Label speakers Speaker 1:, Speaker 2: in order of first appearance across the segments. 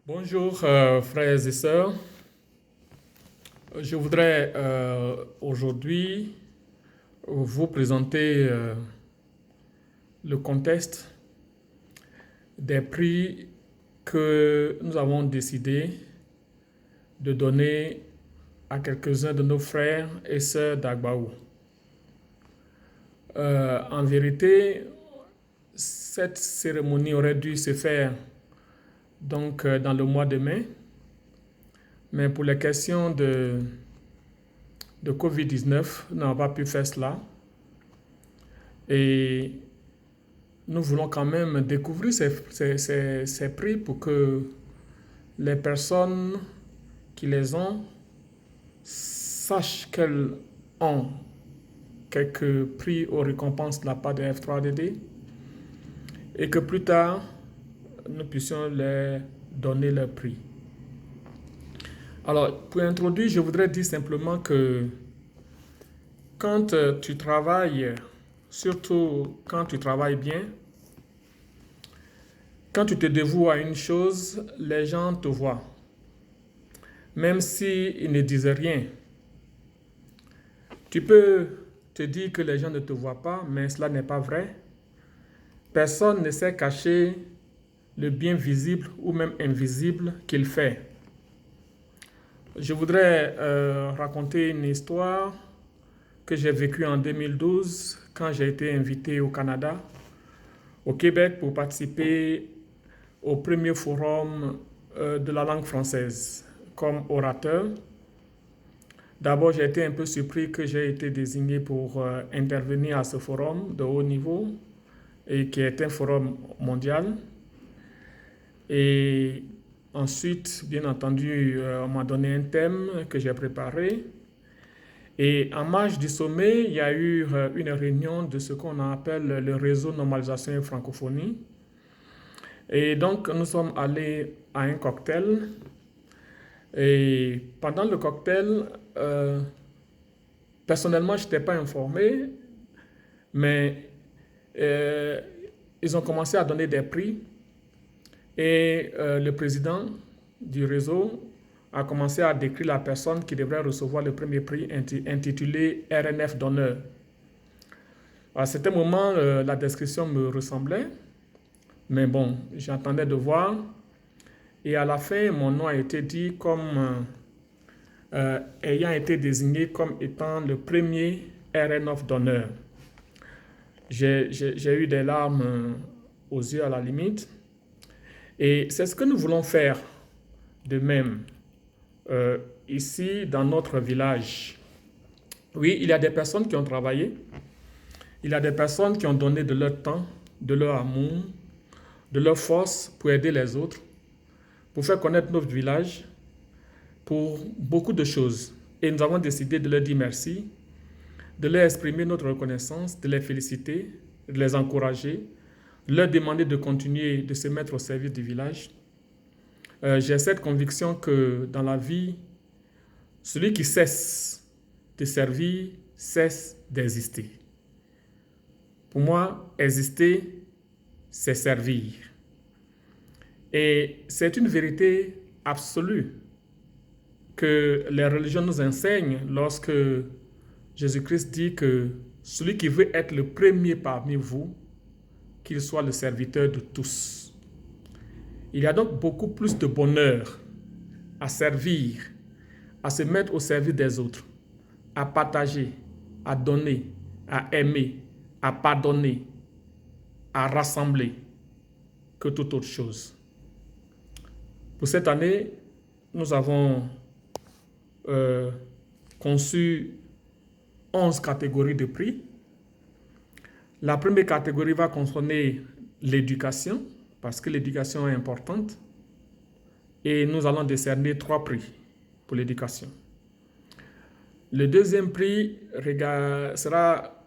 Speaker 1: Bonjour frères et sœurs. Je voudrais aujourd'hui vous présenter le contexte des prix que nous avons décidé de donner à quelques-uns de nos frères et sœurs d'Agbaou. En vérité, cette cérémonie aurait dû se faire dans le mois de mai, mais pour les questions de Covid-19, nous n'avons pas pu faire cela. Et nous voulons quand même découvrir ces prix pour que les personnes qui les ont sachent qu'elles ont quelques prix aux récompenses de la part de F3DD et que plus tard, nous puissions leur donner leur prix. Alors, pour introduire, je voudrais dire simplement que quand tu travailles, surtout quand tu travailles bien, quand tu te dévoues à une chose, les gens te voient. Même s'ils ne disent rien. Tu peux te dire que les gens ne te voient pas, mais cela n'est pas vrai. Personne ne sait cacher le bien visible ou même invisible qu'il fait. Je voudrais raconter une histoire que j'ai vécue en 2012 quand j'ai été invité au Canada, au Québec, pour participer au premier forum de la langue française comme orateur. D'abord, j'ai été un peu surpris que j'ai été désigné pour intervenir à ce forum de haut niveau et qui est un forum mondial. Et ensuite, bien entendu, on m'a donné un thème que j'ai préparé. Et en marge du sommet, il y a eu une réunion de ce qu'on appelle le réseau normalisation et francophonie. Et donc, nous sommes allés à un cocktail. Et pendant le cocktail, personnellement, je n'étais pas informé, mais ils ont commencé à donner des prix. Et le président du réseau a commencé à décrire la personne qui devrait recevoir le premier prix intitulé RNF d'honneur. À certain moment, la description me ressemblait, mais bon, j'attendais de voir. Et à la fin, mon nom a été dit comme ayant été désigné comme étant le premier RNF d'honneur. J'ai eu des larmes aux yeux à la limite. Et c'est ce que nous voulons faire de même ici dans notre village. Oui, il y a des personnes qui ont travaillé, il y a des personnes qui ont donné de leur temps, de leur amour, de leur force pour aider les autres, pour faire connaître notre village, pour beaucoup de choses. Et nous avons décidé de leur dire merci, de leur exprimer notre reconnaissance, de les féliciter, de les encourager, de leur demander de continuer de se mettre au service du village. J'ai cette conviction que dans la vie, celui qui cesse de servir cesse d'exister. Pour moi, exister, c'est servir. Et c'est une vérité absolue que les religions nous enseignent lorsque Jésus-Christ dit que celui qui veut être le premier parmi vous, qu'il soit le serviteur de tous. Il y a donc beaucoup plus de bonheur à servir, à se mettre au service des autres, à partager, à donner, à aimer, à pardonner, à rassembler, que toute autre chose. Pour cette année, nous avons conçu 11 catégories de prix. La première catégorie va concerner l'éducation, parce que l'éducation est importante. Et nous allons décerner 3 prix pour l'éducation. Le deuxième prix sera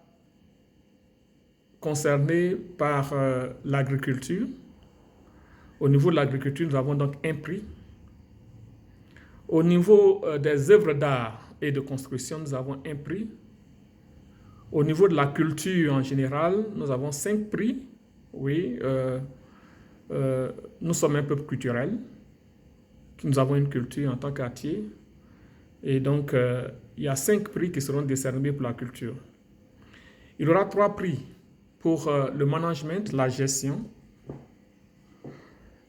Speaker 1: concerné par l'agriculture. Au niveau de l'agriculture, nous avons donc un prix. Au niveau des œuvres d'art et de construction, nous avons un prix. Au niveau de la culture en général, nous avons 5 prix. Oui, nous sommes un peuple culturel. Nous avons une culture en tant qu'quartier. Et donc, il y a 5 prix qui seront décernés pour la culture. Il y aura 3 prix pour le management, la gestion.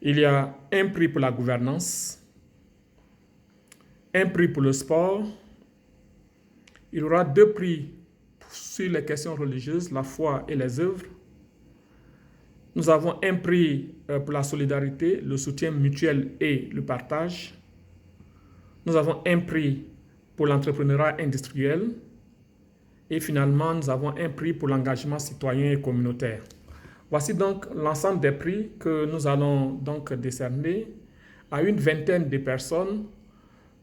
Speaker 1: Il y a un prix pour la gouvernance, un prix pour le sport. Il y aura 2 prix sur les questions religieuses, la foi et les œuvres. Nous avons un prix pour la solidarité, le soutien mutuel et le partage. Nous avons un prix pour l'entrepreneuriat industriel. Et finalement, nous avons un prix pour l'engagement citoyen et communautaire. Voici donc l'ensemble des prix que nous allons donc décerner à une vingtaine de personnes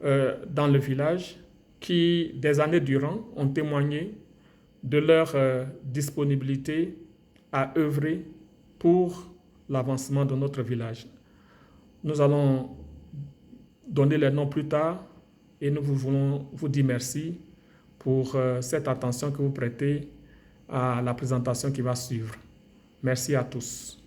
Speaker 1: dans le village qui, des années durant, ont témoigné de leur disponibilité à œuvrer pour l'avancement de notre village. Nous allons donner les noms plus tard et nous voulons vous dire merci pour cette attention que vous prêtez à la présentation qui va suivre. Merci à tous.